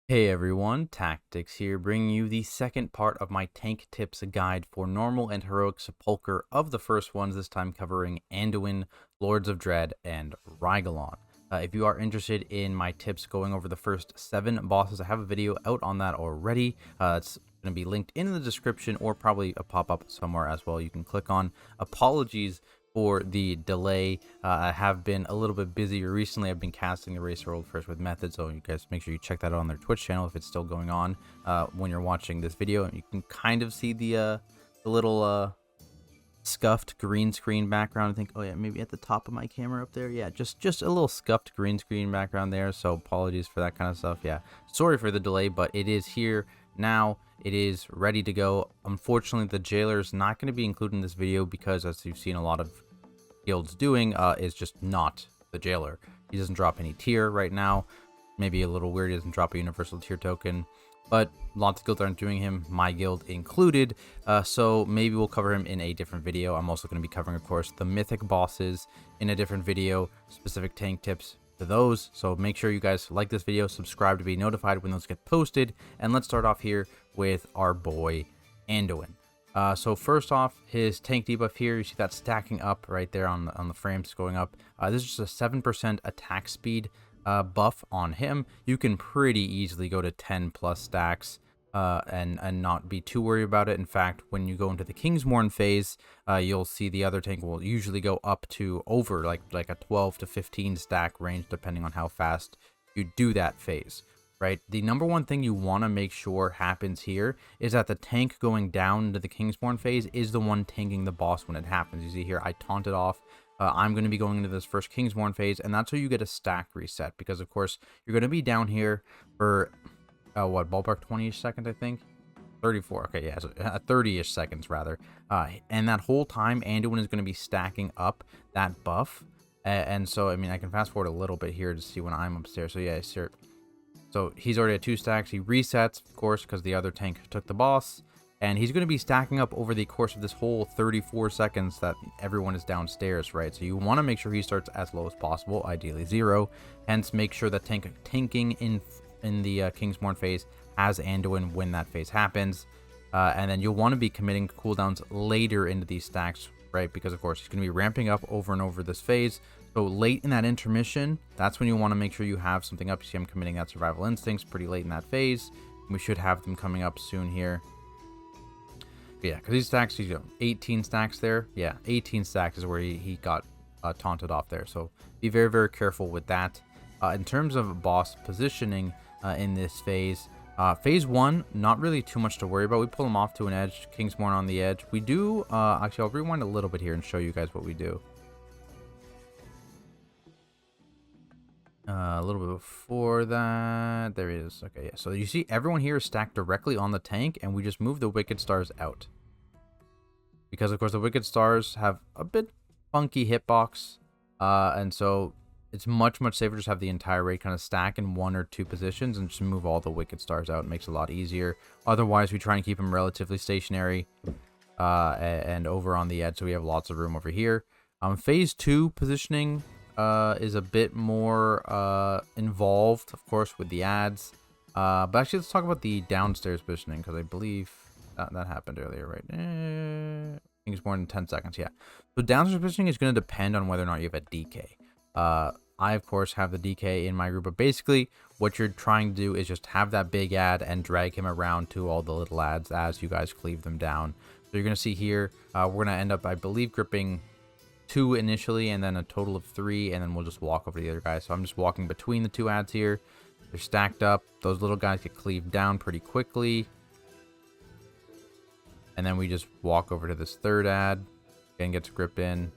Hey everyone, Tactics here, bringing you the second part of my tank tips guide for normal and heroic Sepulcher of the first ones, this time covering Anduin, Lords of Dread, and Rygelon. If you are interested in my tips going over the first 7 bosses, I have a video out on that already. It's going to be linked in the description or probably a pop-up somewhere as well you can click on. Apologies for the delay. I have been a little bit busier recently. I've been casting the Racer World first with Method, so you guys make sure you check that out on their Twitch channel if it's still going on when you're watching this video. You can kind of see the little scuffed green screen background. I think, oh yeah, maybe at the top of my camera up there. Yeah, just a little scuffed green screen background there. So apologies for that kind of stuff. Yeah, sorry for the delay, but it is here now. It is ready to go. Unfortunately, the jailer is not going to be included in this video because, as you've seen a lot of guilds doing, is just not the jailer. He doesn't drop any tier right now. Maybe a little weird, he doesn't drop a universal tier token, but lots of guilds aren't doing him, my guild included. So maybe we'll cover him in a different video. I'm also going to be covering, of course, the mythic bosses in a different video, specific tank tips to those. So make sure you guys like this video, subscribe to be notified when those get posted, and let's start off here with our boy Anduin. So first off, his tank debuff here, you see that stacking up right there on the frames going up. This is just a 7% attack speed buff on him. You can pretty easily go to 10 plus stacks and not be too worried about it. In fact, when you go into the Kingsmorn phase, you'll see the other tank will usually go up to over like a 12 to 15 stack range, depending on how fast you do that phase. Right, the number one thing you want to make sure happens here is that the tank going down into the Kingsborn phase is the one tanking the boss when it happens. You see here, I taunted off. I'm going to be going into this first Kingsborn phase, and that's how you get a stack reset, because of course you're going to be down here for what, ballpark 20-ish seconds, I think. 34. Okay, yeah, so 30-ish seconds rather. And that whole time, Anduin is going to be stacking up that buff, and so I mean I can fast forward a little bit here to see when I'm upstairs. So yeah, sir. So he's already at 2 stacks. He resets, of course, because the other tank took the boss. And he's going to be stacking up over the course of this whole 34 seconds that everyone is downstairs, right? So you want to make sure he starts as low as possible, ideally 0. Hence, make sure that tanking in the Kingsmorn phase has Anduin when that phase happens. And then you'll want to be committing cooldowns later into these stacks, right? Because, of course, he's going to be ramping up over and over this phase. So late in that intermission, that's when you want to make sure you have something up. You see I'm committing that Survival Instincts pretty late in that phase. We should have them coming up soon here. But yeah, because these stacks, 18 stacks there. Yeah, 18 stacks is where he got taunted off there. So be very, very careful with that. In terms of boss positioning in this phase, phase 1, not really too much to worry about. We pull him off to an edge, Kingsmorn on the edge. We do, actually, I'll rewind a little bit here and show you guys what we do. A little bit before that, there he is. Okay, yeah. So you see everyone here is stacked directly on the tank, and we just move the Wicked Stars out. Because, of course, the Wicked Stars have a bit funky hitbox, and so it's much, much safer just have the entire raid kind of stack in 1 or 2 positions and just move all the Wicked Stars out. It makes it a lot easier. Otherwise, we try and keep them relatively stationary and over on the edge, so we have lots of room over here. Phase 2 positioning is a bit more involved, of course, with the ads. But actually, let's talk about the downstairs positioning, because I believe that happened earlier, right? I think it's more than 10 seconds, yeah. So downstairs positioning is going to depend on whether or not you have a DK. I, of course, have the DK in my group, but basically what you're trying to do is just have that big ad and drag him around to all the little ads as you guys cleave them down. So you're going to see here, we're going to end up, I believe, gripping 2 initially, and then a total of 3, and then we'll just walk over to the other guys. So I'm just walking between the 2 ads here. They're stacked up. Those little guys get cleaved down pretty quickly. And then we just walk over to this 3rd ad. Again, gets gripped in.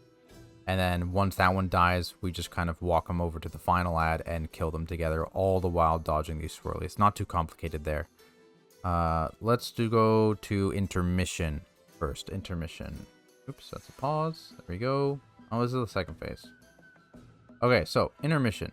And then once that one dies, we just kind of walk them over to the final ad and kill them together, all the while dodging these swirlies. It's not too complicated there. Let's go to intermission first. Intermission. Oops, that's a pause. There we go. Oh, this is the second phase. Okay, so intermission.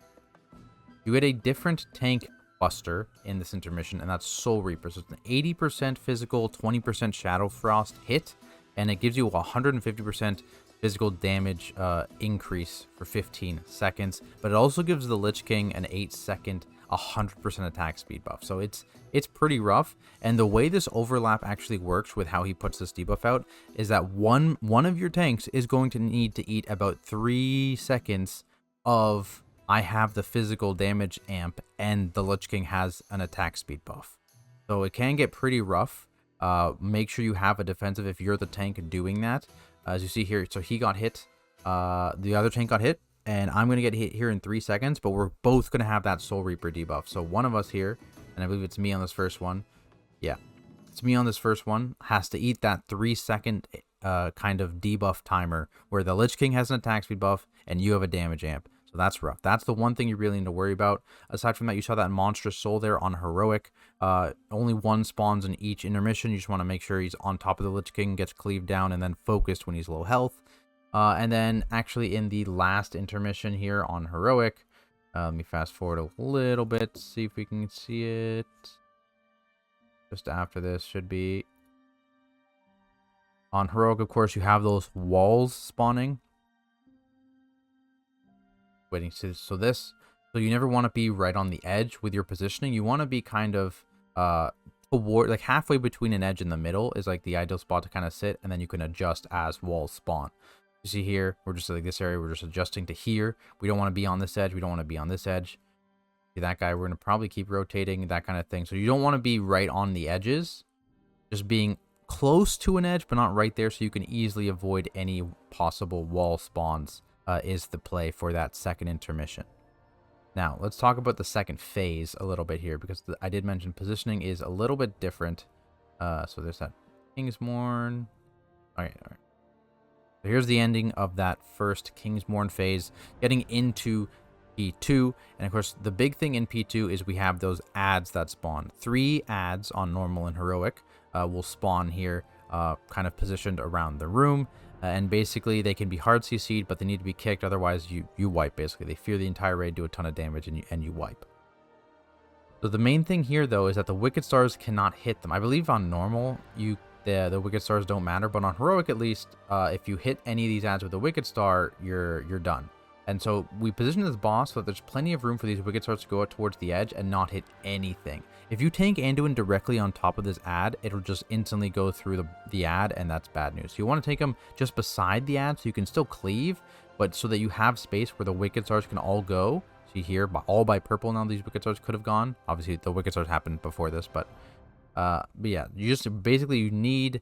You get a different tank buster in this intermission, and that's Soul Reaper. So it's an 80% physical, 20% Shadow Frost hit, and it gives you a 150% physical damage increase for 15 seconds. But it also gives the Lich King an 8-second 100% attack speed buff. So it's pretty rough. And the way this overlap actually works with how he puts this debuff out is that one of your tanks is going to need to eat about 3 seconds of I have the physical damage amp and the Lich King has an attack speed buff. So it can get pretty rough. Make sure you have a defensive if you're the tank doing that. As you see here, so he got hit. The other tank got hit, and I'm going to get hit here in 3 seconds, but we're both going to have that Soul Reaper debuff. So one of us here, and I believe it's me on this first one. Yeah, it's me on this first one, has to eat that 3-second kind of debuff timer where the Lich King has an attack speed buff and you have a damage amp. So that's rough. That's the one thing you really need to worry about. Aside from that, you saw that monstrous soul there on heroic. Only one spawns in each intermission. You just want to make sure he's on top of the Lich King, gets cleaved down, and then focused when he's low health. And then actually in the last intermission here on heroic, let me fast forward a little bit, see if we can see it. Just after this should be on heroic. Of course, you have those walls spawning. Waiting to so you never want to be right on the edge with your positioning. You want to be kind of toward, like, halfway between an edge and the middle is like the ideal spot to kind of sit, and then you can adjust as walls spawn. You see here, we're just like this area, we're just adjusting to here. We don't want to be on this edge, we don't want to be on this edge. See that guy, we're going to probably keep rotating, that kind of thing. So you don't want to be right on the edges, just being close to an edge but not right there, so you can easily avoid any possible wall spawns. Is the play for that second intermission. Now, let's talk about the second phase a little bit here, because I did mention positioning is a little bit different. So there's that Kingsmourn. All right. So here's the ending of that first Kingsmourn phase, getting into P2. And of course, the big thing in P2 is we have those adds that spawn. 3 adds on normal and heroic will spawn here, kind of positioned around the room. And basically, they can be hard CC'd, but they need to be kicked. Otherwise, you wipe, basically. They fear the entire raid, do a ton of damage, and you wipe. So the main thing here, though, is that the Wicked Stars cannot hit them. I believe on normal, the Wicked Stars don't matter. But on Heroic, at least, if you hit any of these adds with a Wicked Star, you're done. And so we position this boss so that there's plenty of room for these Wicked Stars to go out towards the edge and not hit anything. If you tank Anduin directly on top of this ad, it'll just instantly go through the ad, and that's bad news. So you want to take them just beside the ad so you can still cleave, but so that you have space where the Wicked Stars can all go. See here, all by purple now these Wicked Stars could have gone. Obviously, the Wicked Stars happened before this, but yeah, you just basically you need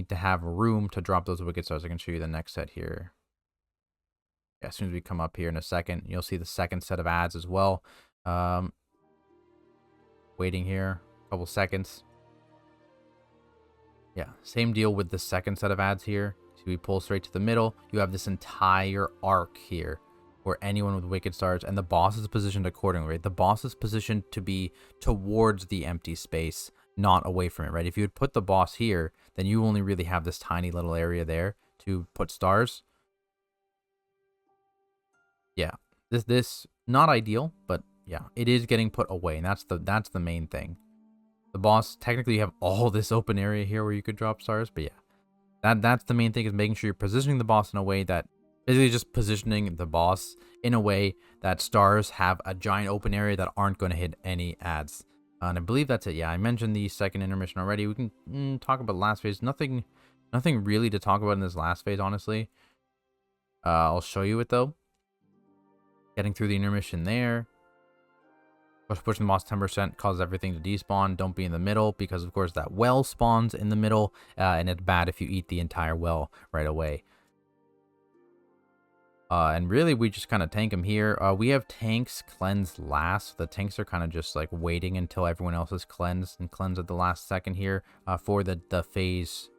to have room to drop those Wicked Stars. I can show you the next set here. Yeah, as soon as we come up here in a second, you'll see the second set of ads as well. Waiting here a couple seconds. Yeah, same deal with the second set of ads here. So we pull straight to the middle. You have this entire arc here where anyone with Wicked Stars, and the boss is positioned accordingly, right? The boss is positioned to be towards the empty space, not away from it, right? If you would put the boss here, then you only really have this tiny little area there to put stars. Yeah, this not ideal, but yeah, it is getting put away, and that's the main thing. The boss, technically you have all this open area here where you could drop stars, but yeah, that's the main thing, is making sure you're positioning the boss in a way that, basically just positioning the boss in a way that stars have a giant open area that aren't going to hit any ads. And I believe that's it. Yeah, I mentioned the second intermission already. We can talk about last phase. Nothing really to talk about in this last phase, honestly. I'll show you it though. Getting through the intermission there. Pushing the boss 10% causes everything to despawn. Don't be in the middle, because of course that well spawns in the middle, and it's bad if you eat the entire well right away. And really, we just kind of tank them here. We have tanks cleanse last. The tanks are kind of just like waiting until everyone else is cleansed, and cleanse at the last second here for the phase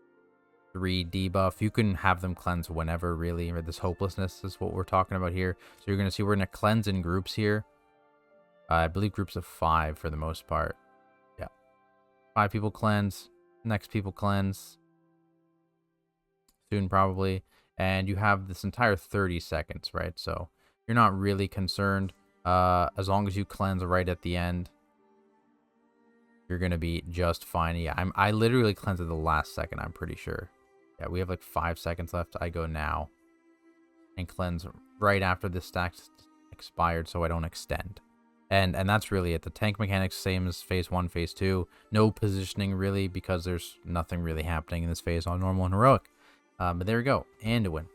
3 debuff. You can have them cleanse whenever, really. This hopelessness is what we're talking about here. So you're going to see we're going to cleanse in groups here. I believe groups of 5 for the most part. Yeah. 5 people cleanse. Next people cleanse. Soon, probably. And you have this entire 30 seconds, right? So you're not really concerned. As long as you cleanse right at the end, you're going to be just fine. Yeah, I literally cleanse at the last second, I'm pretty sure. Yeah, we have like 5 seconds left. I go now and cleanse right after this stack's expired so I don't extend. And that's really it. The tank mechanics same as phase 1, phase 2. No positioning really, because there's nothing really happening in this phase on normal and heroic. But there we go, Anduin.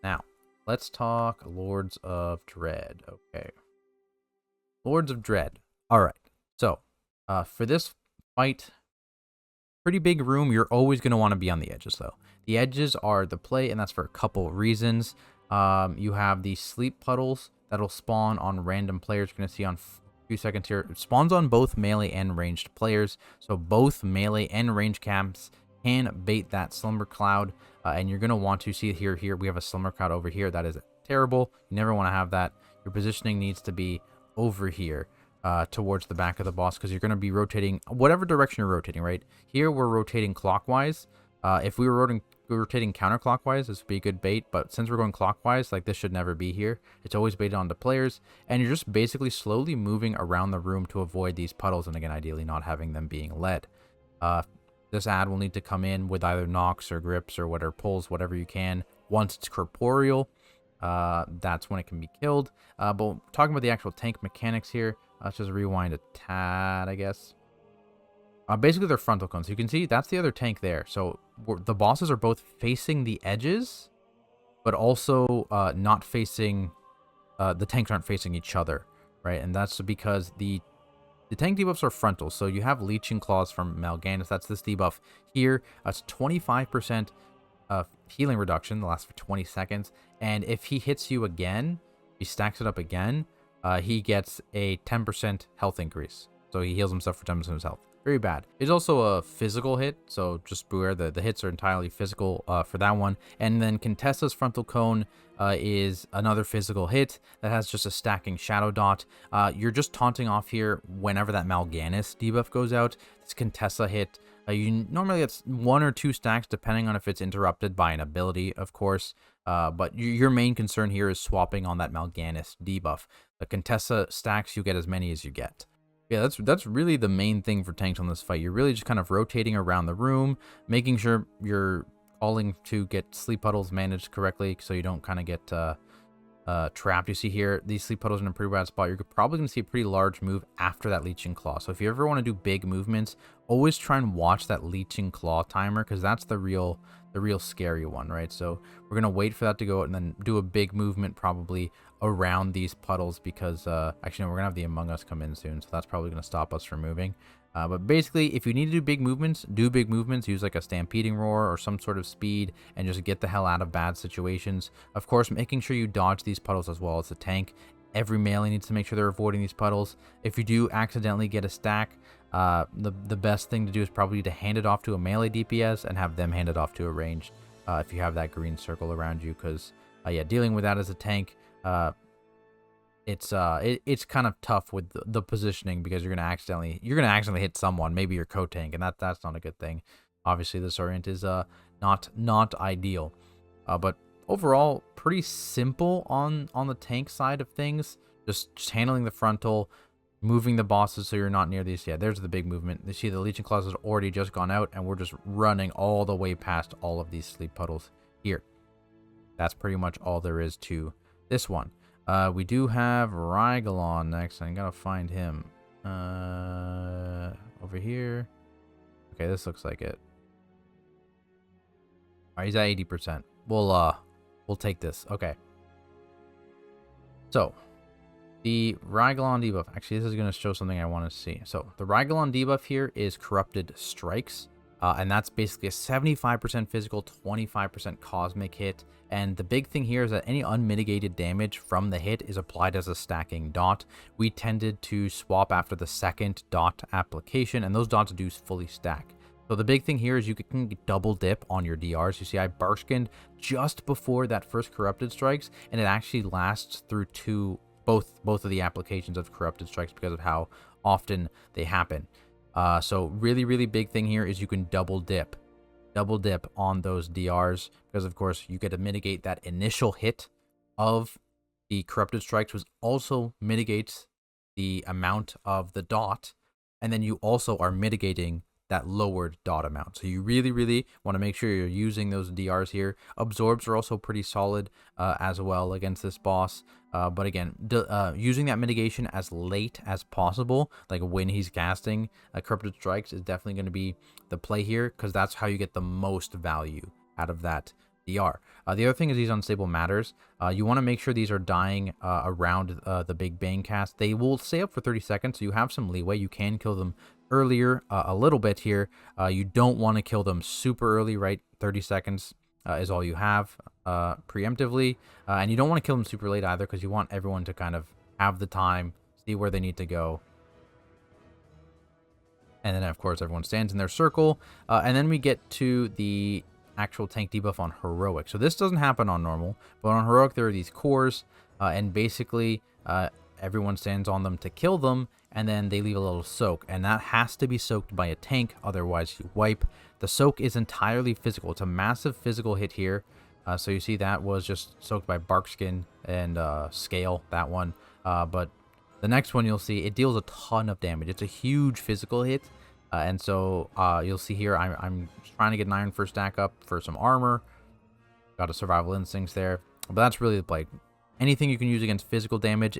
Now let's talk Lords of Dread. Okay, Lords of Dread. All right. So for this fight, pretty big room. You're always going to want to be on the edges, though. The edges are the play, and that's for a couple of reasons. You have these sleep puddles that'll spawn on random players. You're going to see on a few seconds here. It spawns on both melee and ranged players. So both melee and range camps can bait that Slumber Cloud. And you're going to want to see here, we have a Slumber Cloud over here. That is terrible. You never want to have that. Your positioning needs to be over here. Towards the back of the boss, because you're going to be rotating whatever direction you're rotating, right? Here we're rotating clockwise. If we were rotating counterclockwise, this would be a good bait, but since we're going clockwise, like, this should never be here. It's always baited onto players, and you're just basically slowly moving around the room to avoid these puddles, and again, ideally not having them being led. This ad will need to come in with either knocks or grips or whatever, pulls, whatever you can. Once it's corporeal, that's when it can be killed. But talking about the actual tank mechanics here, let's just rewind a tad, I guess. Basically, they're frontal cones. You can see that's the other tank there. So the bosses are both facing the edges, but also not facing... the tanks aren't facing each other, right? And that's because the tank debuffs are frontal. So you have Leeching Claws from Mal'Ganis. That's this debuff here. It's 25% healing reduction. That lasts for 20 seconds. And if he hits you again, he stacks it up again, he gets a 10% health increase. So he heals himself for 10% of his health. Very bad. It's also a physical hit, so just beware. The hits are entirely physical for that one. And then Contessa's Frontal Cone is another physical hit that has just a stacking Shadow Dot. You're just taunting off here whenever that Mal'Ganis debuff goes out. This Contessa hit, you normally it's 1 or 2 stacks, depending on if it's interrupted by an ability, of course. But your main concern here is swapping on that Mal'Ganis debuff. The Contessa stacks, you get as many as you get. Yeah, that's really the main thing for tanks on this fight. You're really just kind of rotating around the room, making sure you're calling to get sleep puddles managed correctly so you don't kind of get trapped. You see here, these sleep puddles are in a pretty bad spot. You're probably going to see a pretty large move after that Leeching Claw. So if you ever want to do big movements, always try and watch that Leeching Claw timer, because that's the real scary one, right? So we're going to wait for that to go out and then do a big movement probably around these puddles, because actually, no, we're going to have the Among Us come in soon, so that's probably going to stop us from moving. But basically, if you need to do big movements, use like a Stampeding Roar or some sort of speed, and just get the hell out of bad situations. Of course, making sure you dodge these puddles as well as a tank. Every melee needs to make sure they're avoiding these puddles. If you do accidentally get a stack, the best thing to do is probably to hand it off to a melee DPS and have them hand it off to a ranged if you have that green circle around you, because yeah, dealing with that as a tank, it's kind of tough with the positioning, because you're gonna accidentally hit someone, maybe your co-tank, and that's not a good thing. Obviously, this orient is not ideal, but overall pretty simple on the tank side of things. Just handling the frontal, moving the bosses so you're not near these. Yeah, there's the big movement. You see the Leeching Claws has already just gone out, and we're just running all the way past all of these sleep puddles here. That's pretty much all there is to this one. We do have Rygelon next. I gotta find him. Over here. Okay, this looks like it. Alright, he's at 80%. We'll take this. Okay. So, the Rygelon debuff. Actually, this is going to show something I want to see. So, the Rygelon debuff here is Corrupted Strikes. And that's basically a 75% physical, 25% cosmic hit. And the big thing here is that any unmitigated damage from the hit is applied as a stacking dot. We tended to swap after the second dot application, and those dots do fully stack. So the big thing here is you can double dip on your DRs. You see, I barskinned just before that first Corrupted Strikes, and it actually lasts through both of the applications of Corrupted Strikes because of how often they happen. So really big thing here is you can double dip on those DRs, because of course you get to mitigate that initial hit of the Corrupted Strikes, which also mitigates the amount of the dot, and then you also are mitigating that lowered dot amount. So you really want to make sure you're using those DRs here. Absorbs are also pretty solid as well against this boss. But again, using that mitigation as late as possible, like when he's casting Corrupted Strikes, is definitely going to be the play here, because that's how you get the most value out of that DR. The other thing is these unstable matters. You want to make sure these are dying around the big bang cast. They will stay up for 30 seconds, so you have some leeway. You can kill them earlier a little bit here. You don't want to kill them super early, right? 30 seconds is all you have preemptively. And you don't want to kill them super late either, because you want everyone to kind of have the time, see where they need to go. And then, of course, everyone stands in their circle. And then we get to the actual tank debuff on Heroic. So this doesn't happen on normal, but on Heroic there are these cores, and basically everyone stands on them to kill them, and then they leave a little soak, and that has to be soaked by a tank, otherwise you wipe. The soak is entirely physical. It's a massive physical hit here. So you see that was just soaked by Barkskin and Scale, that one. But the next one you'll see, it deals a ton of damage. It's a huge physical hit. And so you'll see here, I'm trying to get an Iron Fur stack up for some armor. Got a Survival Instincts there. But that's really the play. Anything you can use against physical damage,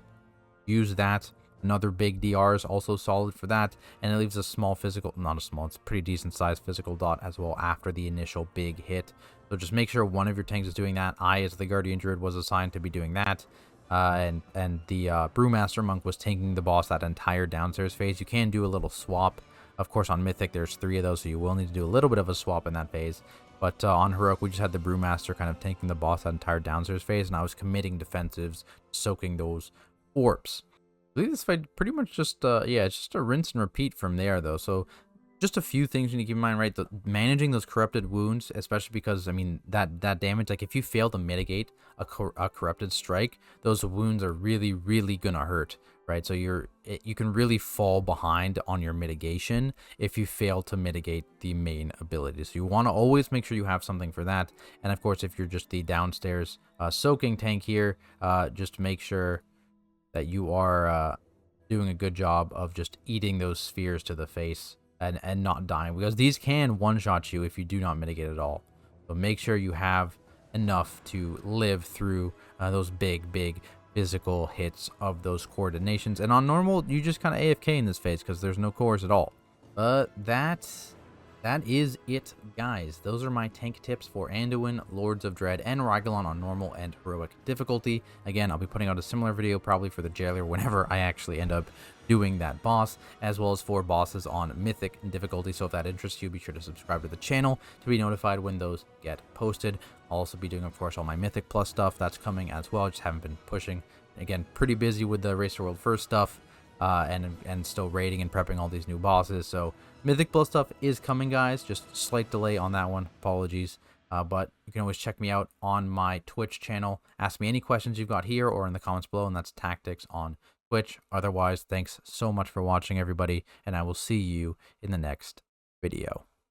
use that. Another big DR is also solid for that. And it leaves a small physical, not a small, it's a pretty decent sized physical dot as well after the initial big hit. So just make sure one of your tanks is doing that. I, as the Guardian Druid, was assigned to be doing that. And the Brewmaster Monk was tanking the boss that entire downstairs phase. You can do a little swap. Of course, on Mythic, there's 3 of those, so you will need to do a little bit of a swap in that phase. But on Heroic, we just had the Brewmaster kind of tanking the boss that entire downstairs phase, and I was committing defensives, soaking those orbs. I believe this fight pretty much just, yeah, it's just a rinse and repeat from there, though. So just a few things you need to keep in mind, right? Managing those corrupted wounds, especially because, I mean, that damage, like if you fail to mitigate a corrupted strike, those wounds are really gonna hurt, right? So you can really fall behind on your mitigation if you fail to mitigate the main ability. So you want to always make sure you have something for that. And of course, if you're just the downstairs soaking tank here, just make sure that you are doing a good job of just eating those spheres to the face and not dying, because these can one-shot you if you do not mitigate at all. So make sure you have enough to live through those big physical hits of those coordinations. And on normal, you just kind of AFK in this phase because there's no cores at all. But that is it, guys. Those are my tank tips for Anduin, Lords of Dread, and Rygelon on normal and heroic difficulty. Again, I'll be putting out a similar video probably for the Jailer whenever I actually end up doing that boss, as well as 4 bosses on mythic difficulty. So if that interests you, be sure to subscribe to the channel to be notified when those get posted. I'll also be doing, of course, all my Mythic Plus stuff. That's coming as well. I just haven't been pushing. Again, pretty busy with the Racer World First stuff. And still raiding and prepping all these new bosses. So Mythic Plus stuff is coming, guys. Just slight delay on that one. Apologies. But you can always check me out on my Twitch channel. Ask me any questions you've got here or in the comments below, and that's Tactics on Twitch. Otherwise, thanks so much for watching, everybody, and I will see you in the next video.